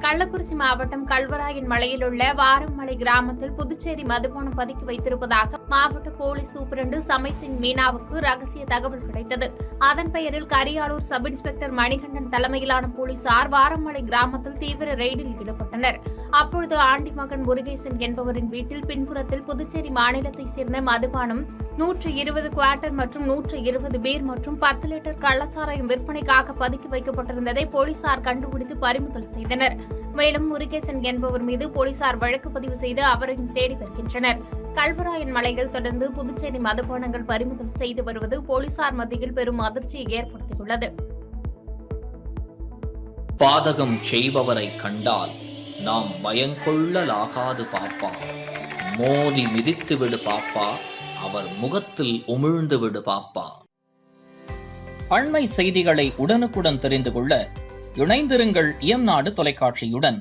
கள்ளக்குறிச்சி மாவட்டம் கல்வராயன் மலையில் உள்ள வாரமலை கிராமத்தில் புதுச்சேரி மதுபானம் பதுக்கி வைத்திருப்பதாக மாவட்ட போலீஸ் சூப்பிரண்டு சமைசிங் மீனாவுக்கு ரகசிய தகவல் கிடைத்தது. அதன் பெயரில் கரியாலூர் சப் இன்ஸ்பெக்டர் மணிகண்டன் தலைமையிலான போலீசார் வாரமலை கிராமத்தில் தீவிர ரெய்டில் ஈடுபட்டனர். அப்பொழுது ஆண்டிமகன் முருகேசன் என்பவரின் வீட்டில் பின்புறத்தில் புதுச்சேரி மாநிலத்தைச் சேர்ந்த மதுபானம் 120 குவார்ட்டர் மற்றும் 120 பீர் மற்றும் 10 லிட்டர் கள்ளச்சாராயம் விற்பனைக்காக பதுக்கி வைக்கப்பட்டிருந்ததை போலீசார் கண்டுபிடித்து பறிமுதல் செய்தனர். மேலும் முருகேசன் என்பவர் மீது போலீசார் வழக்கு பதிவு செய்து அவரையும் தேடி வருகின்றனர். கல்வராயன் மலையில் தொடர்ந்து புதுச்சேரி மதுபானங்கள் பறிமுதல் செய்து வருவது போலீசார் மத்தியில் பெரும் அதிர்ச்சியை ஏற்படுத்தியுள்ளது. பாதகம் செய்பவரை கண்டால் நாம் பயங்கொள்ளலாகாது பாப்பா, மோதி மிதித்து விடு பாப்பா, அவர் முகத்தில் உமிழ்ந்து விடு பாப்பா. அண்மை செய்திகளை உடனுக்குடன் தெரிந்து கொள்ள இணைந்திருங்கள் இயம்நாடு தொலைக்காட்சியுடன்.